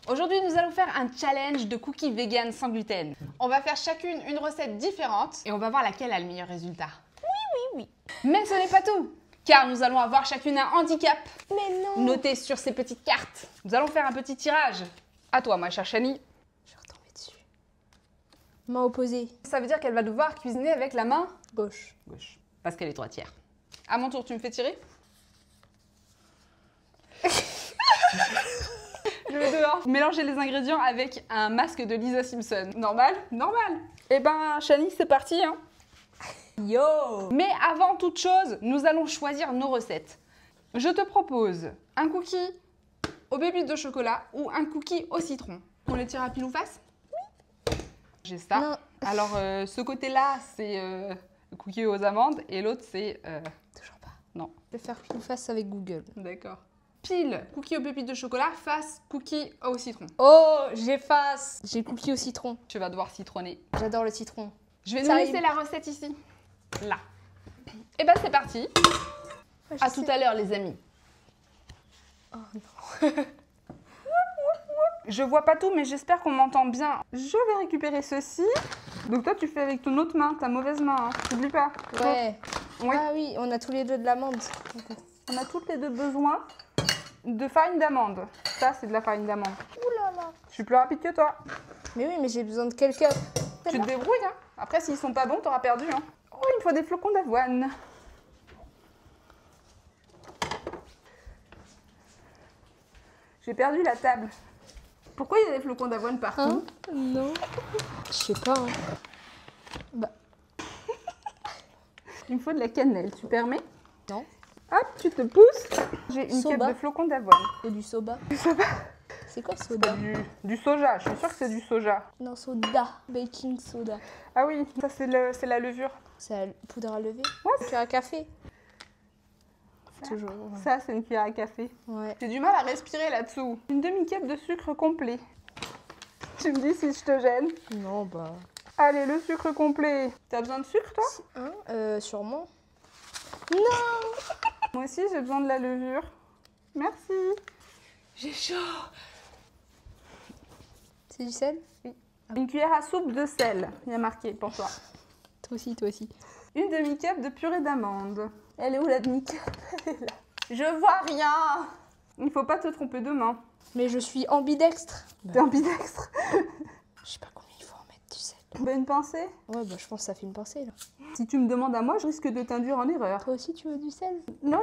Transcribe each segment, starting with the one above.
Aujourd'hui, nous allons faire un challenge de cookies vegan sans gluten. On va faire chacune une recette différente et on va voir laquelle a le meilleur résultat. Oui. Mais ce n'est pas tout, car nous allons avoir chacune un handicap. Mais non. Noté sur ces petites cartes. Nous allons faire un petit tirage. À toi, ma chère Chani. Je vais retomber dessus. Main opposée. Ça veut dire qu'elle va devoir cuisiner avec la main Gauche. gauche, parce qu'elle est droitière. À mon tour, tu me fais tirer? Je vais dehors. Mélanger les ingrédients avec un masque de Lisa Simpson. Normal? Normal. Eh ben, Chani, c'est parti, hein. Yo. Mais avant toute chose, nous allons choisir nos recettes. Je te propose un cookie aux pépites de chocolat ou un cookie au citron. On les tire à pile ou face? Oui. J'ai ça. Non. Alors, ce côté-là, c'est le cookie aux amandes et l'autre, c'est... Toujours pas. Non. Je vais faire pile face avec Google. D'accord. Pile, cookie aux pépites de chocolat, face, cookie au citron. Oh, j'efface. J'ai cookie au citron. Tu vas devoir citronner. J'adore le citron. Je vais Ça nous laisser arrive. la recette ici. Là. Et ben c'est parti. Ouais, À tout à l'heure les amis. Oh non. Je vois pas tout mais j'espère qu'on m'entend bien. Je vais récupérer ceci. Donc toi tu fais avec ton autre main, ta mauvaise main. Hein. N'oublie pas. Ouais. Oui. Ah oui, on a tous les deux de l'amande. On a toutes les deux besoin de farine d'amande. Ça c'est de la farine d'amande. Ouh là là. Je suis plus rapide que toi. Mais oui, mais j'ai besoin de quelqu'un. Tu te débrouilles hein. Après s'ils sont pas bons t'auras perdu hein. Oh il me faut des flocons d'avoine. J'ai perdu la table. Pourquoi il y a des flocons d'avoine partout? Hein? Non. Je sais pas. Hein. Bah, Il me faut de la cannelle, tu permets? non. Hop, tu te pousses. J'ai une Soba. cape de flocons d'avoine. Faut du soba. Du soja. C'est quoi soda? Du soja, je suis sûre que c'est du soja. Non, soda. Baking soda. Ah oui, ça c'est la levure. C'est la poudre à lever? Ouais. Cuillère à café? Toujours. Ça c'est une cuillère à café. Ouais. J'ai du mal à respirer là-dessous. Une demi-cup de sucre complet. Tu me dis si je te gêne. Non, bah. Allez, le sucre complet. T'as besoin de sucre toi? Hein? Sûrement. Moi aussi j'ai besoin de la levure. Merci. J'ai chaud. C'est du sel? Une cuillère à soupe de sel, il y a marqué pour toi. Toi aussi, toi aussi. Une demi-cup de purée d'amande. Elle est où la demi-cup? Elle est là. Je vois rien. Il faut pas te tromper de main. Mais je suis ambidextre. T'es ambidextre. Je sais pas combien il faut en mettre du sel. Une pincée? Ouais, bah je pense que ça fait une pincée là. Si tu me demandes à moi, je risque de t'induire en erreur. Toi aussi, tu veux du sel? Non.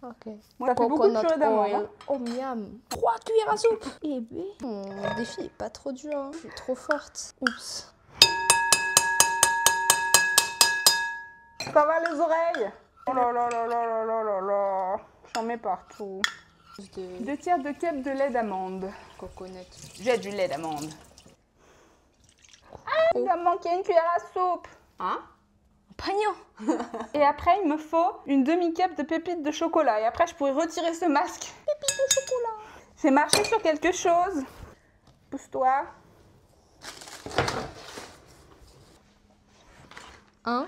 Ok. Moi, ça fait beaucoup de purée d'amande. Hein. Oh, miam. 3 cuillères à soupe. Eh ben, mon défi est pas trop dur. Hein. Je suis trop forte. Oups. Ça va les oreilles? Oh là là là là là là là là. J'en mets partout. 2 tiers de cup de lait d'amande. Coconut. J'ai du lait d'amande. Ah, il va me manquer une cuillère à soupe. Hein? Pagnon. Et après, il me faut une demi-cup de pépites de chocolat. Et après, je pourrais retirer ce masque. Pépites de chocolat. J'ai marché sur quelque chose. Pousse-toi. Hein?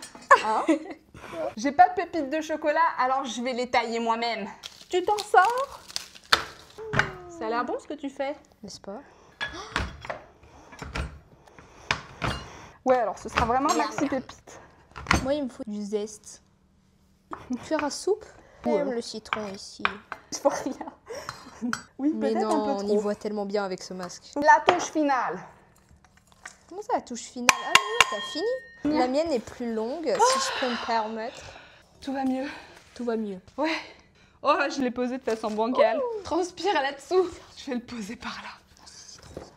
J'ai pas de pépites de chocolat, alors je vais les tailler moi-même. Tu t'en sors? Ça a l'air bon ce que tu fais. N'est-ce pas? Ouais, alors ce sera vraiment maxi pépites. Moi, il me faut du zeste. Cuillère à soupe? J'aime le citron ici. Je vois rien. Oui, Mais peut-être non, un peu on trop. y voit tellement bien avec ce masque. La touche finale. Comment ça, la touche finale? Ah oui, t'as fini? La mienne est plus longue, si je peux me permettre. Tout va mieux. Tout va mieux. Ouais. Oh, je l'ai posé de façon bancale. Transpire là-dessous. Je vais le poser par là.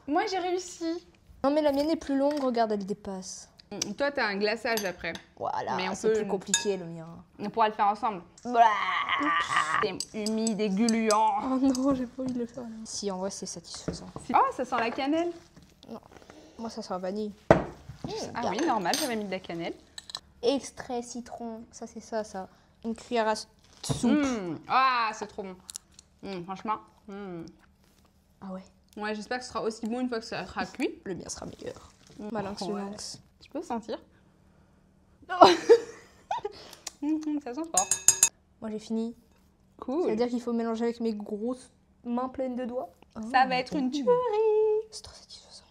Moi, j'ai réussi. Non, mais la mienne est plus longue, regarde, elle dépasse. Toi, t'as un glaçage après. Voilà, Mais on c'est peut- plus compliqué le mien. On pourra le faire ensemble. C'est humide et gluant. Oh non, j'ai pas envie de le faire. Si, en vrai, c'est satisfaisant. Oh, ça sent la cannelle. Moi, ça sent la vanille. Ah oui, normal, j'avais mis de la cannelle. Extrait citron. Ça, c'est ça, ça. Une cuillère à soupe. Ah, c'est trop bon. Franchement. Ah ouais. Ouais, j'espère que ce sera aussi bon une fois que ça sera cuit. Le mien sera meilleur. Malinx, le Ouais. lynx. Tu peux sentir? Ça sent fort. Moi, j'ai fini. Cool. C'est-à-dire qu'il faut mélanger avec mes grosses mains pleines de doigts. Ça va être une tuerie. C'est trop satisfaisant.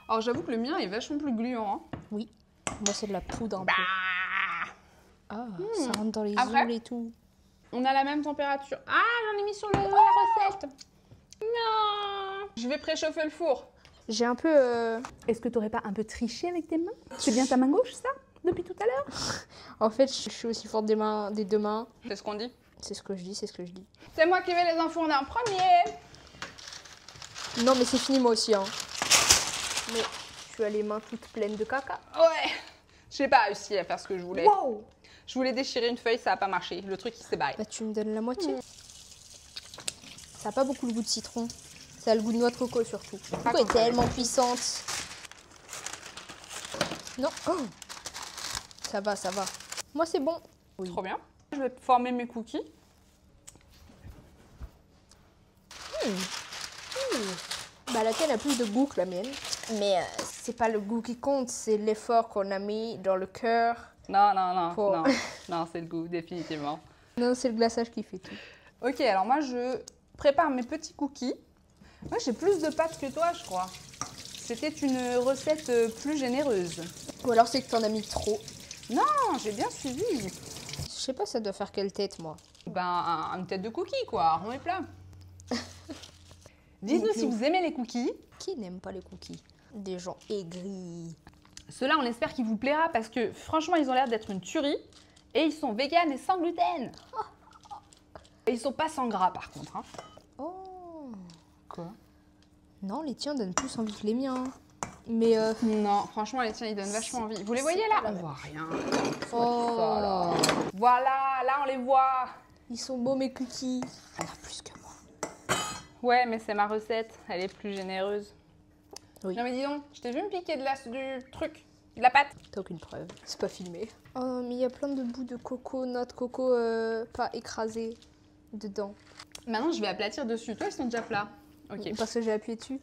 Alors j'avoue que le mien est vachement plus gluant. Hein. Oui. Moi, c'est de la poudre un peu. Ah, ça rentre dans les Après, ongles et tout. On a la même température. Ah, j'en ai mis sur la recette. Non. Je vais préchauffer le four. J'ai un peu... Est-ce que tu n'aurais pas un peu triché avec tes mains? C'est bien ta main gauche, ça? Depuis tout à l'heure? En fait, je suis aussi forte des deux mains. C'est ce qu'on dit. C'est ce que je dis, c'est ce que je dis. C'est moi qui vais les enfourner en premier. Non, mais c'est fini moi aussi. Hein. Mais tu as les mains toutes pleines de caca. Ouais. J'ai pas réussi à faire ce que je voulais. Wow. Je voulais déchirer une feuille, ça n'a pas marché. Le truc, il s'est barré. Bah, tu me donnes la moitié. Ça n'a pas beaucoup le goût de citron. Ça a le goût de noix de coco surtout. La coco est tellement puissante. Non. Oh. Ça va, ça va. Moi, c'est bon. Oui. Trop bien. Je vais former mes cookies. Bah, la tienne a plus de goût que la mienne. Mais c'est pas le goût qui compte, c'est l'effort qu'on a mis dans le cœur. Non, non, non, Pour- non. Non, c'est le goût, définitivement. Non, c'est le glaçage qui fait tout. Ok, alors moi, je prépare mes petits cookies. Moi, j'ai plus de pâtes que toi, je crois. C'était une recette plus généreuse. Ou alors c'est que t'en as mis trop. Non, j'ai bien suivi. Je sais pas, ça doit faire quelle tête, moi. Ben, une tête de cookie, quoi, rond et plat. Dites-nous si vous aimez les cookies. Qui n'aime pas les cookies? Des gens aigris. Ceux-là, on espère qu'il vous plaira parce que franchement, ils ont l'air d'être une tuerie. Et ils sont véganes et sans gluten. Et ils sont pas sans gras, par contre. Hein. Oh. Quoi? Non, les tiens donnent plus envie que les miens. Mais Non, franchement, les tiens, ils donnent vachement envie. Vous les voyez là? On voit rien. oh, Ça, là. Voilà, là, on les voit. ils sont beaux mes cookies. On a plus que moi. Ouais, mais c'est ma recette. Elle est plus généreuse. Oui. Non, mais dis donc, je t'ai vu me piquer du truc, de la pâte. T'as aucune preuve. C'est pas filmé. Oh, mais il y a plein de bouts de coco, noix de coco pas écrasées dedans. Maintenant, je vais aplatir dessus. Toi, ils sont déjà plats. Ok. Parce que j'ai appuyé dessus.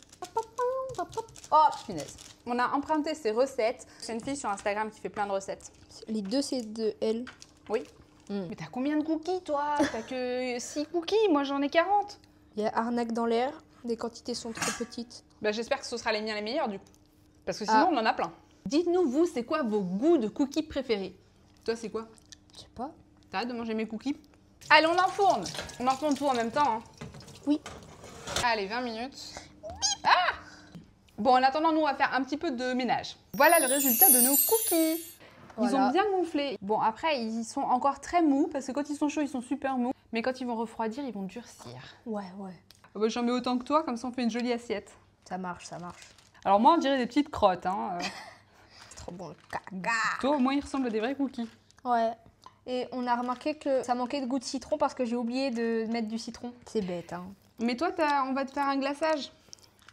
Oh, punaise. On a emprunté ces recettes. C'est une fille sur Instagram qui fait plein de recettes. Les deux, c'est de elle. Oui. Mm. Mais t'as combien de cookies, toi? T'as que 6 cookies. Moi, j'en ai 40. Il y a arnaque dans l'air. Les quantités sont trop petites. Bah, j'espère que ce sera les miens les meilleurs, du coup. Parce que sinon, Ah. on en a plein. Dites-nous, vous, c'est quoi vos goûts de cookies préférés? Toi, c'est quoi? Je sais pas. T'arrêtes de manger mes cookies? Allez, on enfourne. On enfourne tout en même temps. Hein. Oui. Allez, 20 minutes. Ah! Bon, en attendant, nous, on va faire un petit peu de ménage. Voilà le résultat de nos cookies. Ils Voilà. ont bien gonflé. Bon, après, ils sont encore très mous, parce que quand ils sont chauds, ils sont super mous. Mais quand ils vont refroidir, ils vont durcir. Ouais, ouais. Ah bah, j'en mets autant que toi, comme ça, on fait une jolie assiette. Ça marche, ça marche. Alors moi, on dirait des petites crottes. Hein. C'est trop bon le caca. Toi, au moins, ils ressemblent à des vrais cookies. Ouais. Et on a remarqué que ça manquait de goût de citron parce que j'ai oublié de mettre du citron. C'est bête, hein. Mais toi, on va te faire un glaçage.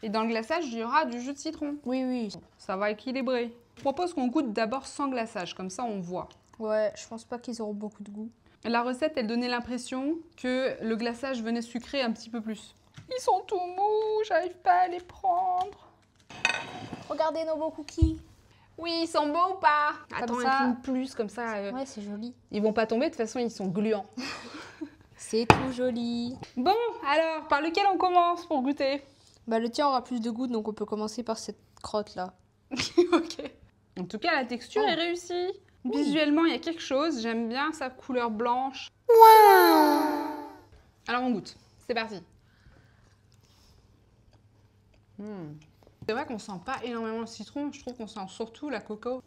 Et dans le glaçage, il y aura du jus de citron. Oui, oui. Ça va équilibrer. Je propose qu'on goûte d'abord sans glaçage, comme ça on voit. Ouais, je pense pas qu'ils auront beaucoup de goût. La recette, elle donnait l'impression que le glaçage venait sucrer un petit peu plus. Ils sont tout mous, j'arrive pas à les prendre. Regardez nos beaux cookies. Oui, ils sont beaux ou pas? Attends, ça. incline plus, comme ça. Ouais, c'est joli. Ils vont pas tomber, de toute façon, ils sont gluants. C'est tout joli. Bon, alors, par lequel on commence pour goûter? Bah, le tien aura plus de goût, donc on peut commencer par cette crotte-là. Ok. En tout cas, la texture est réussie. Visuellement, il y a quelque chose. J'aime bien sa couleur blanche. Alors, on goûte. C'est parti. C'est vrai qu'on sent pas énormément le citron. Je trouve qu'on sent surtout la coco.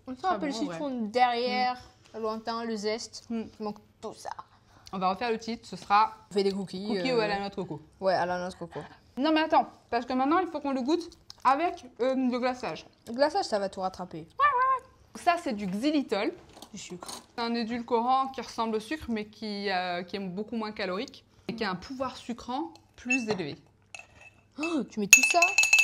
On sent un peu le citron derrière, lointain, le zeste. Il manque tout ça. On va refaire le titre. Ce sera On fait des cookies. cookie ou à la noix de coco. Ouais, à la noix de coco. Non, mais attends. Parce que maintenant, il faut qu'on le goûte avec le glaçage. Le glaçage, ça va tout rattraper. Ça, c'est du xylitol. Du sucre. C'est un édulcorant qui ressemble au sucre, mais qui est beaucoup moins calorique et qui a un pouvoir sucrant plus élevé. Oh, tu mets tout ça?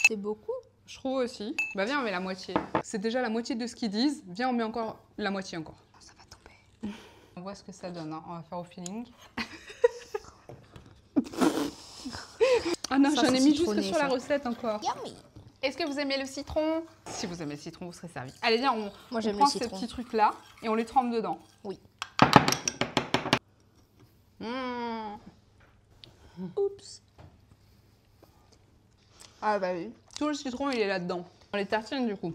C'est beaucoup. Je trouve aussi. Bah viens, on met la moitié. C'est déjà la moitié de ce qu'ils disent. Viens, on met encore la moitié encore. Ça va tomber. On voit ce que ça donne. Hein. On va faire au feeling. Ah non, Ça, j'en ai c'est mis jusque citronné, sur la ça. recette encore. Yummy. Est-ce que vous aimez le citron? Si vous aimez le citron, vous serez servi. Allez, viens, Moi, on j'aime prend le ces citron. petits trucs-là et on les trempe dedans. Oui. Mmh. Oups. Ah bah oui. Tout le citron, il est là-dedans. Dans les tartines, du coup.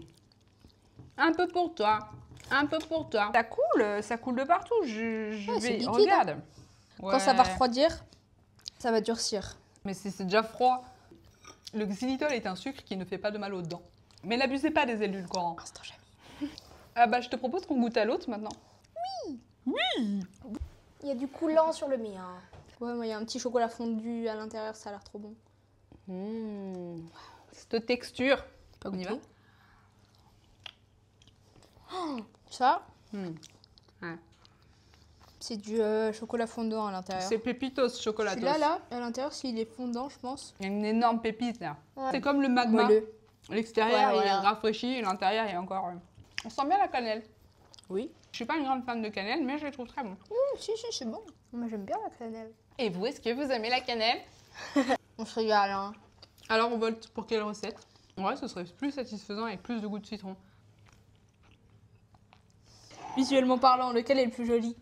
Un peu pour toi. Un peu pour toi. Ça coule de partout. Je Ouais, c'est vais... liquide, Regarde. Quand ça va Ouais. refroidir, ça va durcir. Mais c'est déjà froid. Le xylitol est un sucre qui ne fait pas de mal aux dents. Mais n'abusez pas des édulcorants. Instant jamais. Ah bah, je te propose qu'on goûte à l'autre maintenant. Il y a du coulant sur le mien. Ouais, moi il y a un petit chocolat fondu à l'intérieur, ça a l'air trop bon. Cette texture. Pas On y va? goûté. Ça, Ouais. c'est du chocolat fondant à l'intérieur. C'est pépitos chocolatos. Celui-là, là, à l'intérieur, s'il est fondant, je pense. Il y a une énorme pépite là. Ouais. C'est comme le magma. Moelleux. L'extérieur Ouais, il est voilà. rafraîchi et l'intérieur il est encore. On sent bien la cannelle. Oui. Je suis pas une grande fan de cannelle, mais je les trouve très bons. Si, c'est bon. Moi, j'aime bien la cannelle. Et vous, est-ce que vous aimez la cannelle? On se régale, hein. Alors on vote pour quelle recette? Ouais, ce serait plus satisfaisant avec plus de goût de citron. Visuellement parlant, lequel est le plus joli?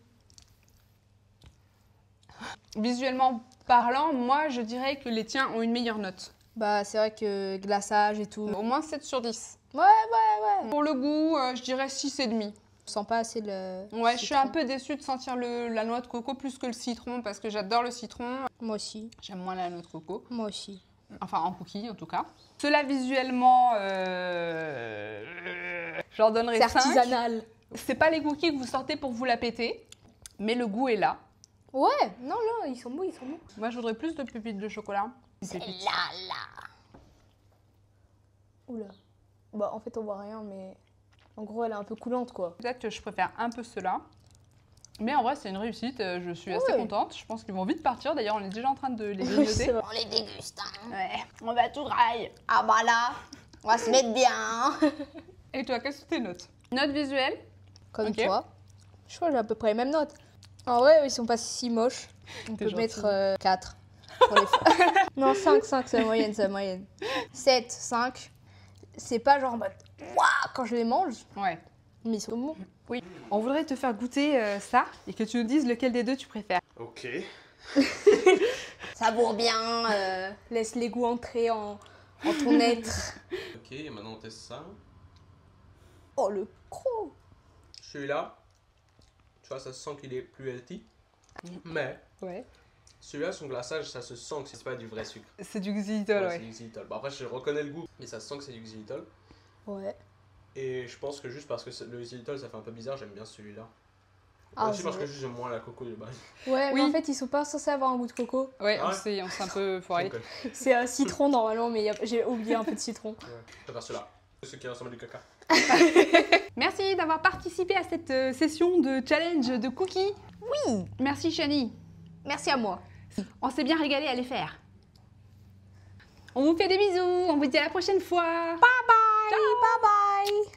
Visuellement parlant, moi je dirais que les tiens ont une meilleure note. Bah, c'est vrai que glaçage et tout. Au moins 7 sur 10. Ouais. Pour le goût, je dirais 6,5. On sent pas assez le. Ouais, je suis citron. un peu déçue de sentir la noix de coco plus que le citron parce que j'adore le citron. Moi aussi. J'aime moins la noix de coco. Moi aussi. Enfin, en cookie en tout cas. Cela visuellement, j'en donnerais C'est 5. artisanal. C'est pas les cookies que vous sortez pour vous la péter, mais le goût est là. Ouais, non, ils sont beaux, ils sont beaux. Moi, je voudrais plus de pépites de chocolat. C'est là. Oula. Bah, en fait, on voit rien, mais en gros, elle est un peu coulante, quoi. Peut-être que je préfère un peu cela. Mais en vrai, c'est une réussite. Je suis assez Ouais. contente. Je pense qu'ils vont vite partir. D'ailleurs, on est déjà en train de les C'est grignoter. vrai. On les déguste, hein. Ouais, on va tout rail. Ah bah là, on va se mettre bien. Et toi, quelles sont tes notes? Notes visuelles? Comme Ok. toi. Je crois que j'ai à peu près les mêmes notes. En vrai, ils sont pas si moches. On T'es peut gentille. mettre 4. Pour les non, 5, c'est la moyenne, c'est la moyenne. 7, 5. C'est pas genre en mode waouh quand je les mange, Ouais. mais ils sont bons. Oui. On voudrait te faire goûter ça et que tu nous dises lequel des deux tu préfères. Ok. Ça vaut bien. Laisse les goûts entrer en ton être. Ok, et maintenant on teste ça. Oh, le croc. Celui-là, tu vois, ça se sent qu'il est plus healthy. Mais Ouais. celui-là, son glaçage, ça se sent que c'est pas du vrai sucre. C'est du xylitol, Ouais, ouais. c'est du xylitol. Bon, après, je reconnais le goût, mais ça se sent que c'est du xylitol. Ouais. Et je pense que juste parce que le xylitol, ça fait un peu bizarre, j'aime bien celui-là. Ah, Aussi parce c'est que juste j'aime moins la coco de base. Ouais, Oui. mais en fait, ils sont pas censés avoir un goût de coco. Ouais, Ah on ouais. s'est un peu foiré. Donc, C'est un citron normalement, mais j'ai oublié un peu de citron. ouais. Je préfère ceux-là. Ceux qui ressemblent à du caca. Merci d'avoir participé à cette session de challenge de cookies. Oui. Merci Shani. Merci à moi. On s'est bien régalé à les faire. On vous fait des bisous. On vous dit à la prochaine fois. Bye bye. Bye bye.